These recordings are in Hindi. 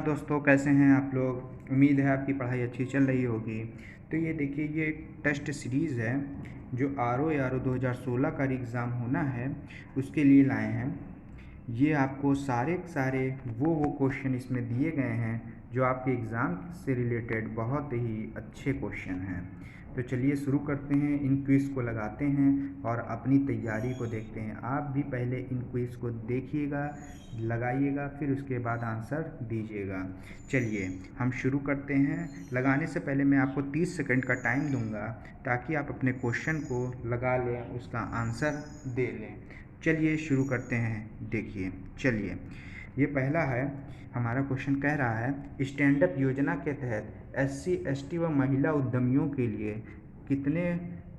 दोस्तों, कैसे हैं आप लोग। उम्मीद है आपकी पढ़ाई अच्छी चल रही होगी। तो ये देखिए, ये एक टेस्ट सीरीज़ है जो RO 2016 का एग्ज़ाम होना है उसके लिए लाए हैं। ये आपको सारे के सारे वो क्वेश्चन इसमें दिए गए हैं जो आपके एग्ज़ाम से रिलेटेड बहुत ही अच्छे क्वेश्चन हैं। तो चलिए शुरू करते हैं, इन क्विज़ को लगाते हैं और अपनी तैयारी को देखते हैं। आप भी पहले इन क्विज़ को देखिएगा, लगाइएगा, फिर उसके बाद आंसर दीजिएगा। चलिए हम शुरू करते हैं। लगाने से पहले मैं आपको 30 सेकंड का टाइम दूंगा ताकि आप अपने क्वेश्चन को लगा लें, उसका आंसर दे लें। चलिए शुरू करते हैं। देखिए, चलिए ये पहला है। हमारा क्वेश्चन कह रहा है, स्टैंड अप योजना के तहत SC ST व महिला उद्यमियों के लिए कितने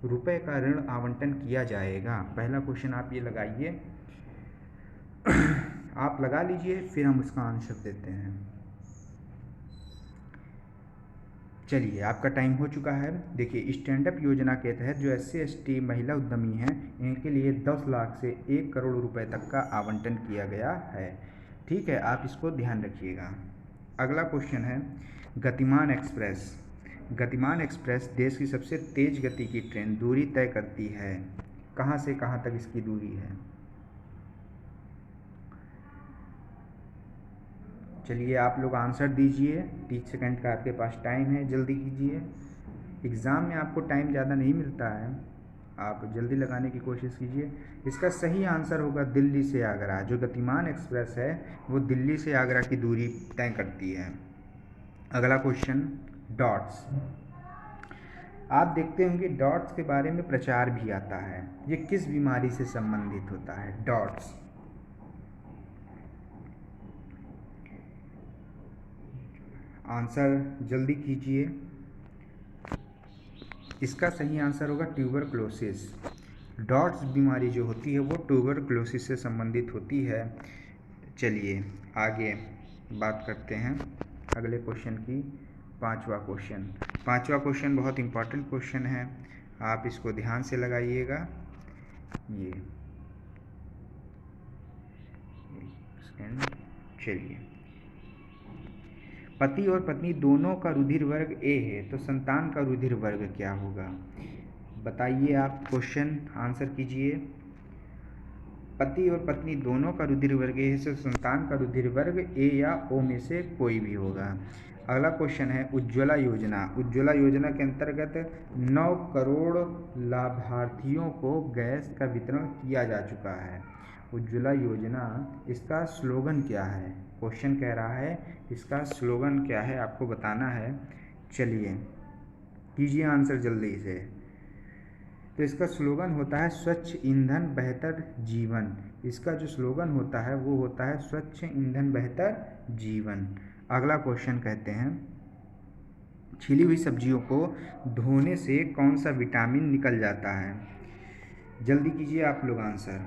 रुपए का ऋण आवंटन किया जाएगा। पहला क्वेश्चन आप ये लगाइए। आप लगा लीजिए, फिर हम उसका आंसर देते हैं। चलिए आपका टाइम हो चुका है। देखिए, स्टैंड अप योजना के तहत जो SC ST महिला उद्यमी हैं, इनके लिए 10 लाख से 1 करोड़ रुपए तक का आवंटन किया गया है। ठीक है, आप इसको ध्यान रखिएगा। अगला क्वेश्चन है, गतिमान एक्सप्रेस। गतिमान एक्सप्रेस देश की सबसे तेज गति की ट्रेन दूरी तय करती है। कहाँ से कहाँ तक इसकी दूरी है। चलिए आप लोग आंसर दीजिए। 30 सेकंड का आपके पास टाइम है, जल्दी कीजिए। एग्ज़ाम में आपको टाइम ज़्यादा नहीं मिलता है, आप जल्दी लगाने की कोशिश कीजिए। इसका सही आंसर होगा दिल्ली से आगरा। जो गतिमान एक्सप्रेस है वो दिल्ली से आगरा की दूरी तय करती है। अगला क्वेश्चन, डॉट्स। आप देखते होंगे डॉट्स के बारे में प्रचार भी आता है। ये किस बीमारी से संबंधित होता है, डॉट्स। आंसर जल्दी कीजिए। इसका सही आंसर होगा ट्यूबरक्लोसिस। डॉट्स बीमारी जो होती है वो ट्यूबरक्लोसिस से संबंधित होती है। चलिए आगे बात करते हैं अगले क्वेश्चन की। पांचवा क्वेश्चन बहुत इम्पॉर्टेंट क्वेश्चन है, आप इसको ध्यान से लगाइएगा। ये सेकंड। चलिए, पति और पत्नी दोनों का रुधिर वर्ग A है, तो संतान का रुधिर वर्ग क्या होगा। बताइए, आप क्वेश्चन आंसर कीजिए। पति और पत्नी दोनों का रुधिर वर्ग A है, तो संतान का रुधिर वर्ग A या O में से कोई भी होगा। अगला क्वेश्चन है, उज्ज्वला योजना। उज्ज्वला योजना के अंतर्गत 9 करोड़ लाभार्थियों को गैस का वितरण किया जा चुका है। उज्ज्वला योजना, इसका स्लोगन क्या है। क्वेश्चन कह रहा है इसका स्लोगन क्या है, आपको बताना है। चलिए कीजिए आंसर जल्दी से। तो इसका स्लोगन होता है स्वच्छ ईंधन बेहतर जीवन। इसका जो स्लोगन होता है वो होता है स्वच्छ ईंधन बेहतर जीवन। अगला क्वेश्चन कहते हैं, छिली हुई सब्जियों को धोने से कौन सा विटामिन निकल जाता है। जल्दी कीजिए आप लोग आंसर।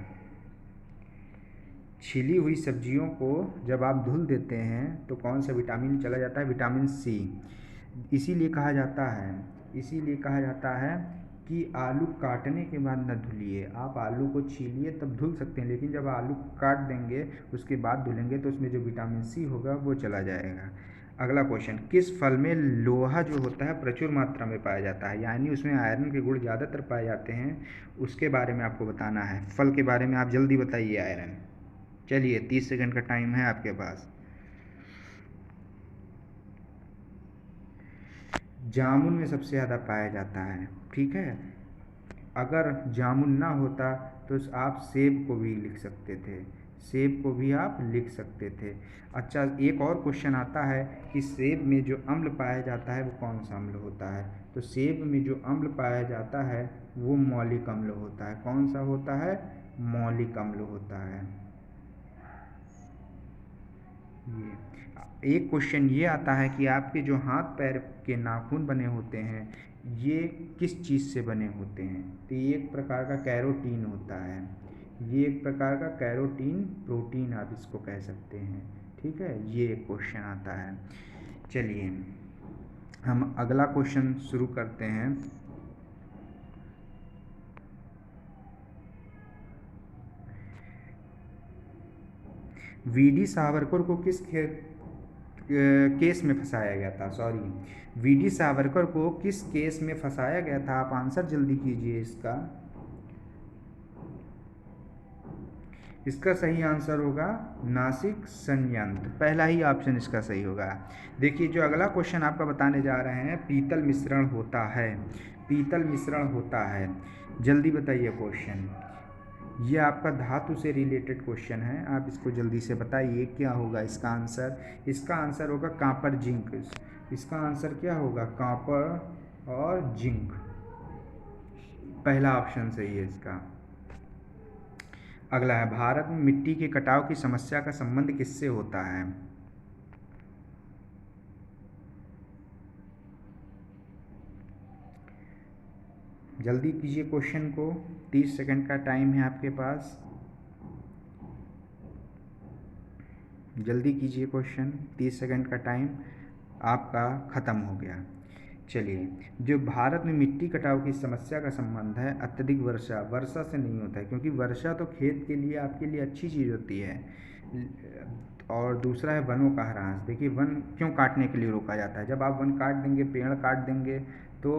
छिली हुई सब्जियों को जब आप धुल देते हैं तो कौन सा विटामिन चला जाता है, विटामिन C। इसीलिए कहा जाता है कि आलू काटने के बाद न धुलिए। आप आलू को छीलिए तब धुल सकते हैं, लेकिन जब आलू काट देंगे उसके बाद धुलेंगे तो उसमें जो विटामिन C होगा वो चला जाएगा। अगला क्वेश्चन, किस फल में लोहा जो होता है प्रचुर मात्रा में पाया जाता है, यानी उसमें आयरन के गुण ज़्यादातर पाए जाते हैं, उसके बारे में आपको बताना है। फल के बारे में आप जल्दी बताइए आयरन। चलिए 30 सेकंड का टाइम है आपके पास। जामुन में सबसे ज़्यादा पाया जाता है। ठीक है, अगर जामुन ना होता तो आप सेब को भी लिख सकते थे, सेब को भी आप लिख सकते थे। अच्छा, एक और क्वेश्चन आता है कि सेब में जो अम्ल पाया जाता है वो कौन सा अम्ल होता है। तो सेब में जो अम्ल पाया जाता है वो मौलिक अम्ल होता है। कौन सा होता है, मौलिक अम्ल होता है। ये एक क्वेश्चन ये आता है कि आपके जो हाथ पैर के नाखून बने होते हैं ये किस चीज़ से बने होते हैं। तो ये एक प्रकार का कैरोटीन होता है। ये एक प्रकार का कैरोटीन प्रोटीन आप इसको कह सकते हैं। ठीक है, ये एक क्वेश्चन आता है। चलिए हम अगला क्वेश्चन शुरू करते हैं। VD सावरकर को किस केस में फंसाया गया था, सॉरी, वीडी सावरकर को किस केस में फंसाया गया था? आप आंसर जल्दी कीजिए इसका। इसका सही आंसर होगा नासिक संयंत्र, पहला ही ऑप्शन इसका सही होगा। देखिए जो अगला क्वेश्चन आपका बताने जा रहे हैं, पीतल मिश्रण होता है, पीतल मिश्रण होता है, जल्दी बताइए क्वेश्चन। ये आपका धातु से रिलेटेड क्वेश्चन है, आप इसको जल्दी से बताइए क्या होगा इसका आंसर। इसका आंसर होगा कॉपर जिंक। इसका आंसर क्या होगा? कॉपर और जिंक, पहला ऑप्शन सही है इसका। अगला है, भारत में मिट्टी के कटाव की समस्या का संबंध किससे होता है? जल्दी कीजिए क्वेश्चन को, 30 सेकंड का टाइम है आपके पास, जल्दी कीजिए क्वेश्चन, 30 सेकंड का टाइम आपका ख़त्म हो गया। चलिए, जो भारत में मिट्टी कटाव की समस्या का संबंध है अत्यधिक वर्षा, वर्षा से नहीं होता है, क्योंकि वर्षा तो खेत के लिए आपके लिए अच्छी चीज़ होती है। और दूसरा है वनों का ह्रास। देखिए वन क्यों काटने के लिए रोका जाता है? जब आप वन काट देंगे, पेड़ काट देंगे, तो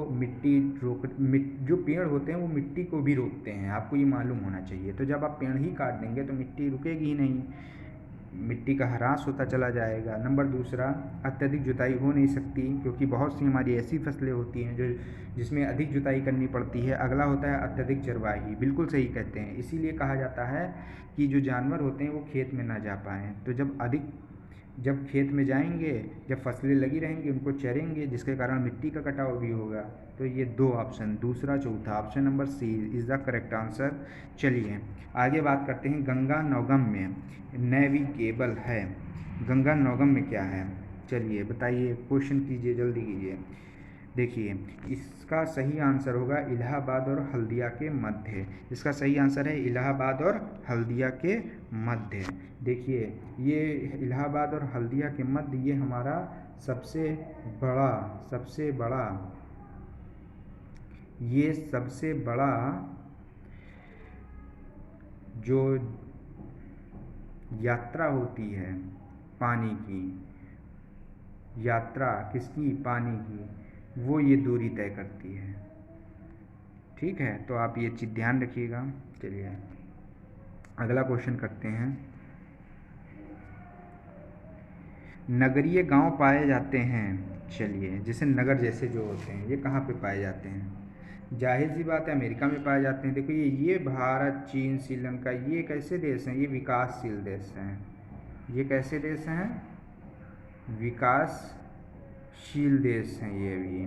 जो पेड़ होते हैं वो मिट्टी को भी रोकते हैं, आपको ये मालूम होना चाहिए। तो जब आप पेड़ ही काट देंगे तो मिट्टी रुकेगी ही नहीं, मिट्टी का ह्रास होता चला जाएगा। नंबर दूसरा, अत्यधिक जुताई हो नहीं सकती, क्योंकि बहुत सी हमारी ऐसी फसलें होती हैं जो जिसमें अधिक जुताई करनी पड़ती है। अगला होता है अत्यधिक चरवाही, बिल्कुल सही कहते हैं, इसीलिए कहा जाता है कि जो जानवर होते हैं वो खेत में ना जा पाएँ। तो जब खेत में जाएंगे, जब फसलें लगी रहेंगी, उनको चरेंगे, जिसके कारण मिट्टी का कटाव भी होगा। तो ये दो ऑप्शन, दूसरा चौथा, option number C is the correct answer. चलिए आगे बात करते हैं, गंगा नौगम में नेविगेबल है, गंगा नौगम में क्या है? चलिए बताइए, क्वेश्चन कीजिए, जल्दी कीजिए। देखिए इसका सही आंसर होगा इलाहाबाद और हल्दिया के मध्य। इसका सही आंसर है इलाहाबाद और हल्दिया के मध्य। देखिए ये इलाहाबाद और हल्दिया के मध्य, ये हमारा सबसे बड़ा जो यात्रा होती है पानी की, यात्रा किसकी? पानी की, वो ये दूरी तय करती है। ठीक है, तो आप ये चीज़ ध्यान रखिएगा। चलिए अगला क्वेश्चन करते हैं, नगरीय गांव पाए जाते हैं, चलिए जैसे नगर जैसे जो होते हैं, ये कहाँ पे पाए जाते हैं? जाहिर सी बात है अमेरिका में पाए जाते हैं। देखो ये भारत, चीन, श्रीलंका, ये कैसे देश हैं? ये विकासशील देश हैं। ये कैसे देश हैं? विकासशील देश हैं ये भी,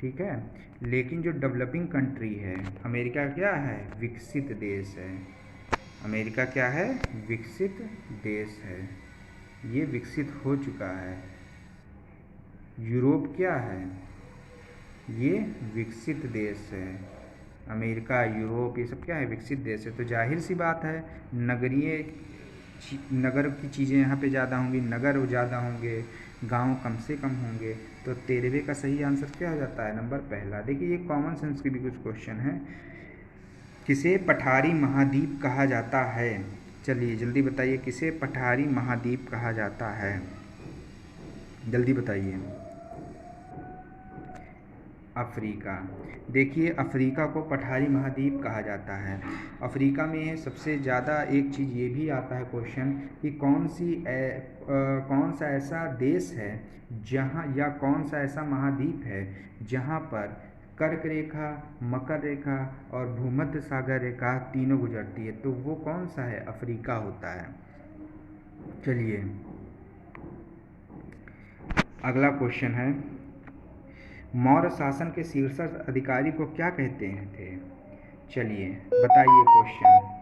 ठीक है। लेकिन जो डेवलपिंग कंट्री है, अमेरिका क्या है? विकसित देश है। अमेरिका क्या है? विकसित देश है, ये विकसित हो चुका है। यूरोप क्या है? ये विकसित देश है। अमेरिका, यूरोप, ये सब क्या है? विकसित देश है। तो जाहिर सी बात है नगर की चीज़ें यहाँ पे ज़्यादा होंगी, नगर ज़्यादा होंगे, गांव कम से कम होंगे। तो 13वें का सही आंसर क्या हो जाता है? नंबर पहला। देखिए ये कॉमन सेंस के भी कुछ क्वेश्चन हैं। किसे पठारी महाद्वीप कहा जाता है? चलिए जल्दी बताइए, किसे पठारी महाद्वीप कहा जाता है? जल्दी बताइए। अफ्रीका। देखिए अफ्रीका को पठारी महाद्वीप कहा जाता है। अफ्रीका में सबसे ज़्यादा एक चीज़ ये भी आता है क्वेश्चन कि कौन सा ऐसा देश है जहाँ, या कौन सा ऐसा महाद्वीप है जहाँ पर कर्क रेखा, मकर रेखा और भूमध्य सागर रेखा तीनों गुजरती है? तो वो कौन सा है? अफ्रीका होता है। चलिए अगला क्वेश्चन है, मौर्य शासन के शीर्षस्थ अधिकारी को क्या कहते थे? चलिए बताइए क्वेश्चन।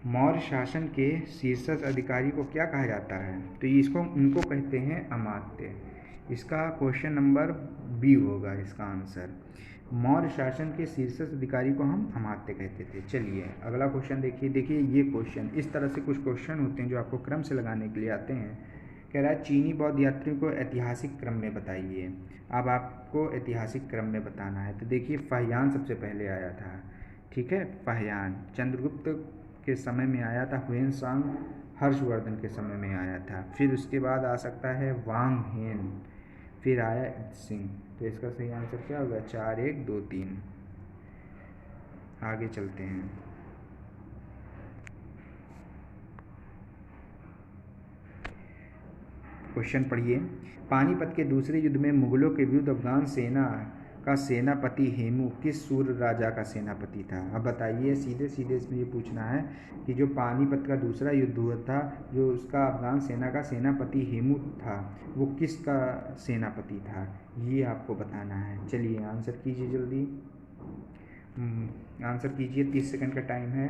मौर्य शासन के शीर्षस्थ अधिकारी को क्या कहा जाता है? तो इनको कहते हैं अमात्य। इसका क्वेश्चन नंबर बी होगा इसका आंसर। मौर्य शासन के शीर्षस्थ अधिकारी को हम अमात्य कहते थे। चलिए अगला क्वेश्चन देखिए ये क्वेश्चन, इस तरह से कुछ क्वेश्चन होते हैं जो आपको क्रम से लगाने के लिए आते हैं। कह रहा है चीनी बौद्ध यात्रियों को ऐतिहासिक क्रम में बताइए। अब आपको ऐतिहासिक क्रम में बताना है। तो देखिए फाहियान सबसे पहले आया था, ठीक है, फाहियान चंद्रगुप्त के समय में आया था, हुएनसांग हर्षवर्धन के समय में आया था। फिर उसके बाद आ सकता है वांग हेन, फिर आया सिंह। तो इसका सही आंसर क्या होगा? 4 1 2 3। आगे चलते हैं। क्वेश्चन पढ़िए। पानीपत के दूसरे युद्ध में मुगलों के विरुद्ध अफगान सेना का सेनापति हेमू किस सूर्य राजा का सेनापति था? अब बताइए, सीधे सीधे इसमें ये पूछना है कि जो पानीपत का दूसरा युद्ध हुआ था, जो उसका अफगान सेना का सेनापति हेमू था, वो किसका सेनापति था, ये आपको बताना है। चलिए आंसर कीजिए जल्दी। आंसर कीजिए, 30 सेकंड का टाइम है।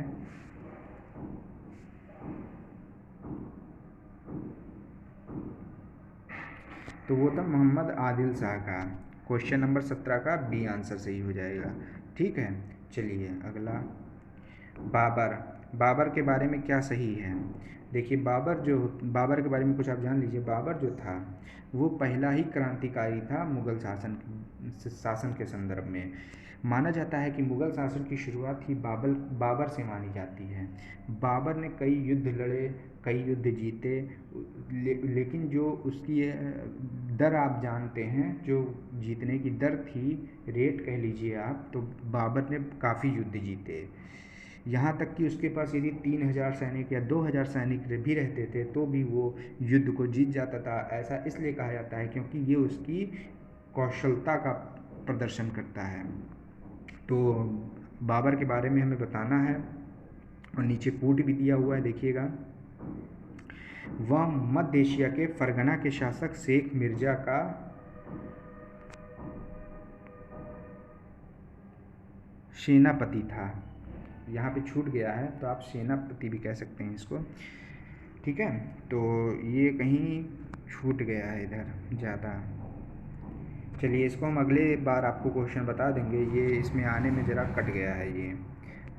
तो वो था मोहम्मद आदिल शाह का। क्वेश्चन नंबर 17 का बी आंसर सही हो जाएगा। ठीक है, चलिए अगला। बाबर के बारे में क्या सही है? देखिए, बाबर के बारे में कुछ आप जान लीजिए। बाबर जो था वो पहला ही क्रांतिकारी था मुगल शासन के संदर्भ में। माना जाता है कि मुगल शासन की शुरुआत ही बाबर से मानी जाती है। बाबर ने कई युद्ध लड़े, कई युद्ध जीते, लेकिन जो उसकी दर आप जानते हैं, जो जीतने की दर थी, रेट कह लीजिए आप, तो बाबर ने काफ़ी युद्ध जीते। यहाँ तक कि उसके पास यदि 3000 सैनिक या 2000 सैनिक भी रहते थे तो भी वो युद्ध को जीत जाता था। ऐसा इसलिए कहा जाता है क्योंकि ये उसकी कौशलता का प्रदर्शन करता है। तो बाबर के बारे में हमें बताना है, और नीचे कोट भी दिया हुआ है, देखिएगा। वह मध्य एशिया के फरगना के शासक शेख मिर्जा का सेनापति था। यहाँ पे छूट गया है तो आप सेनापति भी कह सकते हैं इसको। ठीक है, तो ये कहीं छूट गया है इधर ज़्यादा। चलिए, इसको हम अगले बार आपको क्वेश्चन बता देंगे। ये इसमें आने में ज़रा कट गया है ये,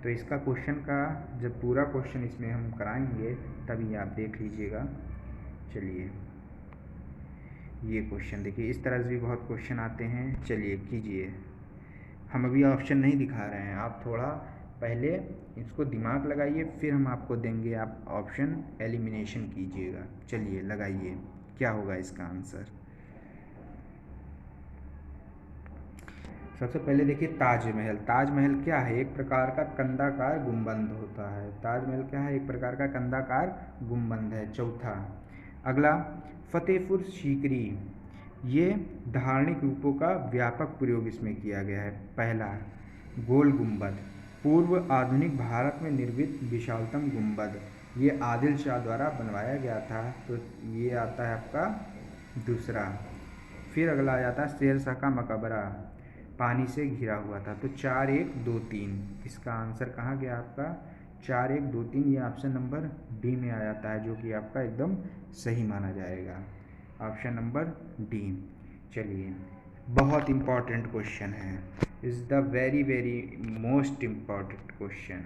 तो इसका क्वेश्चन का जब पूरा क्वेश्चन इसमें हम कराएंगे तभी आप देख लीजिएगा। चलिए, ये क्वेश्चन देखिए, इस तरह से भी बहुत क्वेश्चन आते हैं। चलिए कीजिए। हम अभी ऑप्शन नहीं दिखा रहे हैं, आप थोड़ा पहले इसको दिमाग लगाइए, फिर हम आपको देंगे, आप ऑप्शन एलिमिनेशन कीजिएगा। चलिए लगाइए, क्या होगा इसका आंसर। सबसे पहले देखिए, ताजमहल। ताजमहल क्या है? एक प्रकार का कंदाकार गुंबद होता है। ताजमहल क्या है? एक प्रकार का कंदाकार गुंबद है। चौथा, अगला, फतेहपुर सीकरी। ये धार्मिक रूपों का व्यापक प्रयोग इसमें किया गया है। पहला, गोल गुंबद, पूर्व आधुनिक भारत में निर्मित विशालतम गुंबद, ये आदिल शाह द्वारा बनवाया गया था। तो ये आता है आपका दूसरा। फिर अगला आ जाता है शेर शाह का मकबरा, पानी से घिरा हुआ था। तो 4 1 2 3, इसका आंसर कहाँ गया आपका? 4 1 2 3, ये ऑप्शन नंबर डी में आ जाता है, जो कि आपका एकदम सही माना जाएगा। Option number D. चलिए, बहुत इम्पॉर्टेंट क्वेश्चन है, is the very very most important question,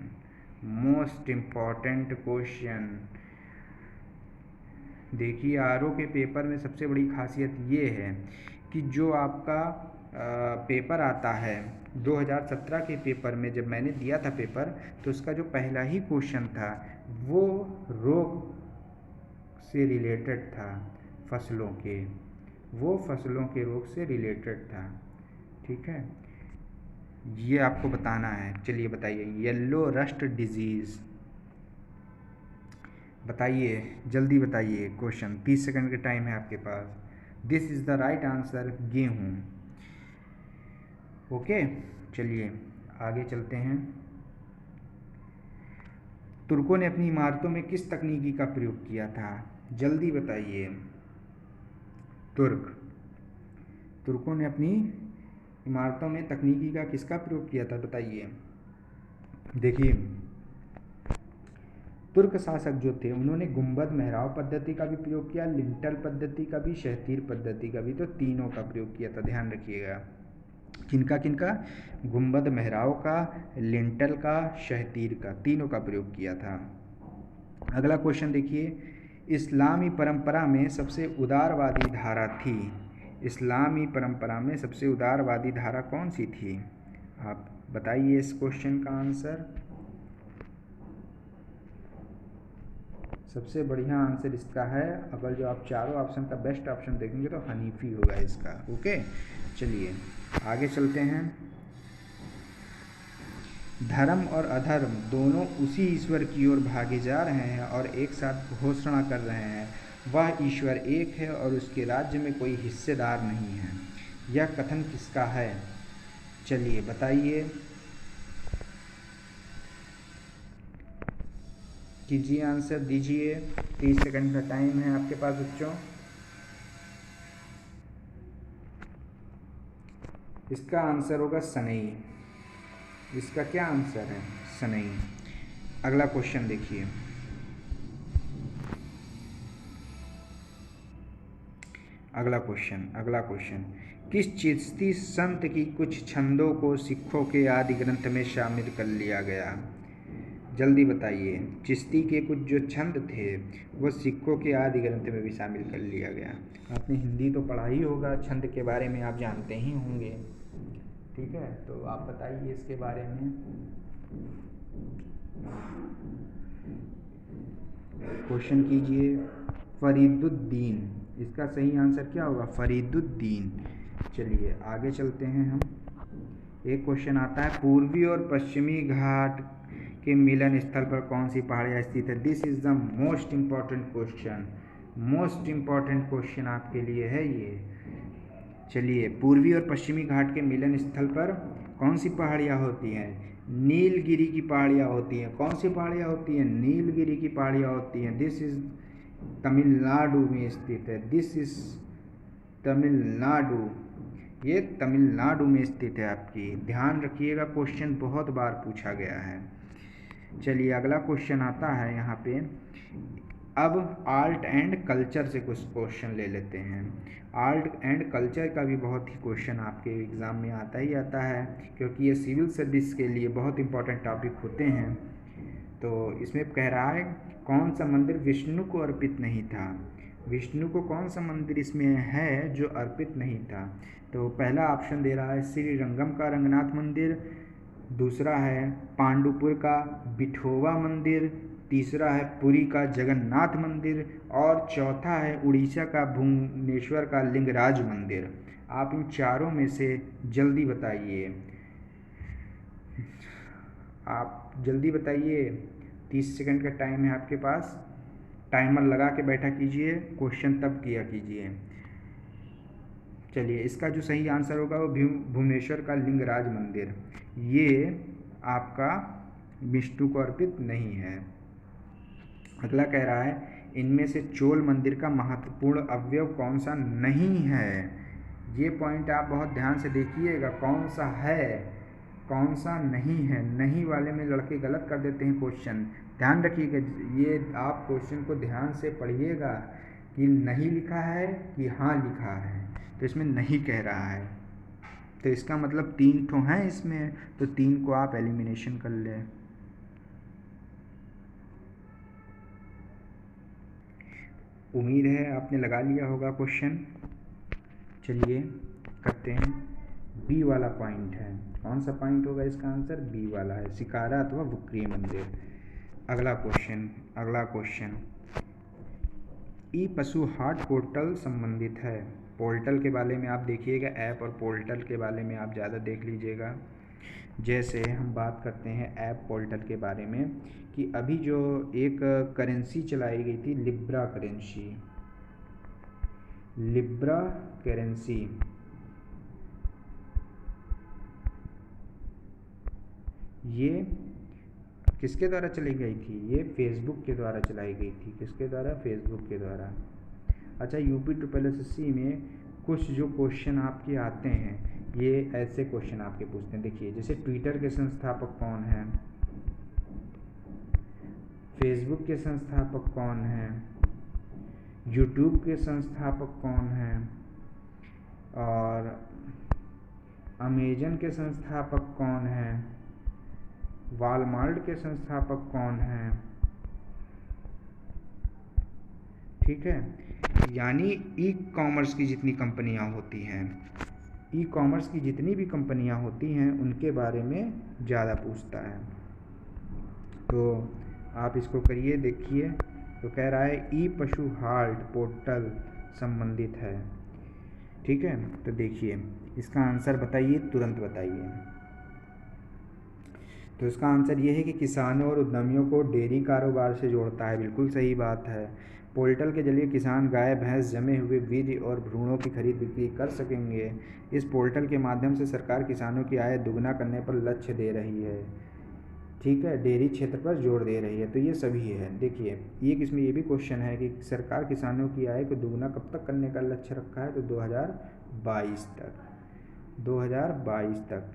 most important question. देखिए, आरओ के पेपर में सबसे बड़ी खासियत ये है कि जो आपका पेपर आता है 2017 के पेपर में, जब मैंने दिया था पेपर, तो उसका जो पहला ही क्वेश्चन था वो रोग से रिलेटेड था, फसलों के, वो फसलों के रोग से रिलेटेड था। ठीक है, ये आपको बताना है। चलिए बताइए, येलो रस्ट डिजीज़, बताइए जल्दी बताइए क्वेश्चन, 30 सेकंड का टाइम है आपके पास। This is the right answer, गेहूँ। ओके, चलिए आगे चलते हैं। तुर्कों ने अपनी इमारतों में किस तकनीकी का प्रयोग किया था? जल्दी बताइए। तुर्कों ने अपनी इमारतों में तकनीकी का किसका प्रयोग किया था, बताइए। देखिए, तुर्क शासक जो थे उन्होंने गुंबद मेहराब पद्धति का भी प्रयोग किया, लिंटल पद्धति का भी, शहतीर पद्धति का भी, तो तीनों का प्रयोग किया था। ध्यान रखिएगा, किनका किनका? गुंबद मेहराब का, लिंटल का, शहतीर का, तीनों का प्रयोग किया था। अगला क्वेश्चन देखिए, इस्लामी परंपरा में सबसे उदारवादी धारा थी। इस्लामी परंपरा में सबसे उदारवादी धारा कौन सी थी? आप बताइए इस क्वेश्चन का आंसर। सबसे बढ़िया आंसर इसका है, अगर जो आप चारों ऑप्शन का बेस्ट ऑप्शन देखेंगे तो हनीफी होगा इसका। ओके, चलिए आगे चलते हैं। धर्म और अधर्म दोनों उसी ईश्वर की ओर भागे जा रहे हैं और एक साथ घोषणा कर रहे हैं, वह ईश्वर एक है और उसके राज्य में कोई हिस्सेदार नहीं है। यह कथन किसका है? चलिए बताइए, कीजिए आंसर दीजिए। 30 सेकंड का टाइम है आपके पास बच्चों। इसका आंसर होगा सनई। इसका क्या आंसर है? सनई। अगला क्वेश्चन देखिए। अगला क्वेश्चन किस चिश्ती संत की कुछ छंदों को सिखों के आदि ग्रंथ में शामिल कर लिया गया? जल्दी बताइए। चिश्ती के कुछ जो छंद थे वो सिखों के आदि ग्रंथ में भी शामिल कर लिया गया। आपने हिंदी तो पढ़ा ही होगा, छंद के बारे में आप जानते ही होंगे, ठीक है? तो आप बताइए इसके बारे में। क्वेश्चन कीजिए। फरीदुद्दीन, इसका सही आंसर क्या होगा? फरीदुद्दीन। चलिए आगे चलते हैं हम। एक क्वेश्चन आता है, पूर्वी और पश्चिमी घाट के मिलन स्थल पर कौन सी पहाड़ियाँ स्थित है? This is the most important question आपके लिए है ये। चलिए, पूर्वी और पश्चिमी घाट के मिलन स्थल पर कौन सी पहाड़ियाँ होती हैं? नीलगिरी की पहाड़ियाँ होती हैं। कौन सी पहाड़ियाँ होती हैं? नीलगिरी की पहाड़ियाँ होती हैं। दिस इज तमिलनाडु में स्थित है। दिस इज तमिलनाडु, ये तमिलनाडु में स्थित है आपकी। ध्यान रखिएगा, क्वेश्चन बहुत बार पूछा गया है। चलिए अगला क्वेश्चन आता है यहाँ पे। अब आर्ट एंड कल्चर से कुछ क्वेश्चन ले लेते हैं। आर्ट एंड कल्चर का भी बहुत ही क्वेश्चन आपके एग्ज़ाम में आता ही आता है, क्योंकि ये सिविल सर्विस के लिए बहुत इंपॉर्टेंट टॉपिक होते हैं। तो इसमें कह रहा है, कौन सा मंदिर विष्णु को अर्पित नहीं था? विष्णु को कौन सा मंदिर इसमें है जो अर्पित नहीं था? तो पहला ऑप्शन दे रहा है श्रीरंगम का रंगनाथ मंदिर, दूसरा है पांडुपुर का बिठोवा मंदिर, तीसरा है पुरी का जगन्नाथ मंदिर और चौथा है उड़ीसा का भुवनेश्वर का लिंगराज मंदिर। आप इन चारों में से जल्दी बताइए। आप जल्दी बताइए, 30 सेकंड का टाइम है आपके पास। टाइमर लगा के बैठा कीजिए, क्वेश्चन तब किया कीजिए। चलिए, इसका जो सही आंसर होगा वो भुवनेश्वर का लिंगराज मंदिर, ये आपका विष्णु को अर्पित नहीं है। अगला कह रहा है, इनमें से चोल मंदिर का महत्वपूर्ण अवयव कौन सा नहीं है? ये पॉइंट आप बहुत ध्यान से देखिएगा, कौन सा है कौन सा नहीं है। नहीं वाले में लड़के गलत कर देते हैं क्वेश्चन। ध्यान रखिएगा, ये आप क्वेश्चन को ध्यान से पढ़िएगा कि नहीं लिखा है कि हाँ लिखा है। तो इसमें नहीं कह रहा है, तो इसका मतलब 3 ठो हैं इसमें, तो 3 को आप एलिमिनेशन कर लें। उम्मीद है आपने लगा लिया होगा क्वेश्चन। चलिए करते हैं। बी वाला पॉइंट है, कौन सा पॉइंट होगा इसका आंसर? बी वाला है, शिकारा अथवा वुक्री मंदिर। अगला क्वेश्चन ई पशु हाट पोर्टल संबंधित है। पोर्टल के बारे में आप देखिएगा, ऐप और पोर्टल के बारे में आप ज़्यादा देख लीजिएगा। जैसे हम बात करते हैं ऐप पोर्टल के बारे में, कि अभी जो एक करेंसी चलाई गई थी, लिब्रा करेंसी, ये किसके द्वारा चलाई गई थी? ये फेसबुक के द्वारा चलाई गई थी। किसके द्वारा? फेसबुक के द्वारा। अच्छा, यूपी SSC में कुछ जो क्वेश्चन आपके आते हैं, ये ऐसे क्वेश्चन आपके पूछते हैं। देखिए, जैसे ट्विटर के संस्थापक कौन हैं, फेसबुक के संस्थापक कौन हैं, यूट्यूब के संस्थापक कौन हैं, और अमेजन के संस्थापक कौन हैं, वॉलमार्ट के संस्थापक कौन हैं। ठीक है, यानी ई कॉमर्स की जितनी कंपनियां होती हैं ई कॉमर्स की जितनी भी कंपनियां होती हैं उनके बारे में ज़्यादा पूछता है। तो आप इसको करिए, देखिए। तो कह रहा है ई पशु हाल्ट पोर्टल संबंधित है। ठीक है, तो देखिए इसका आंसर बताइए, तुरंत बताइए। तो इसका आंसर ये है कि किसानों और उद्यमियों को डेयरी कारोबार से जोड़ता है। बिल्कुल सही बात है। पोर्टल के जरिए किसान गाय भैंस जमे हुए वीर्य और भ्रूणों की खरीद बिक्री कर सकेंगे। इस पोर्टल के माध्यम से सरकार किसानों की आय दुगना करने पर लक्ष्य दे रही है। ठीक है, डेयरी क्षेत्र पर जोर दे रही है। तो ये सभी है। देखिए एक इसमें ये भी क्वेश्चन है कि सरकार किसानों की आय को दुगना कब तक करने का लक्ष्य रखा है, तो 2022 तक। 2022 तक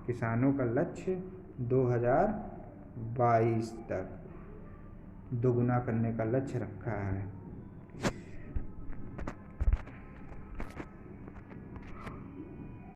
किसानों का लक्ष्य 2022 तक दोगुना करने का लक्ष्य रखा है।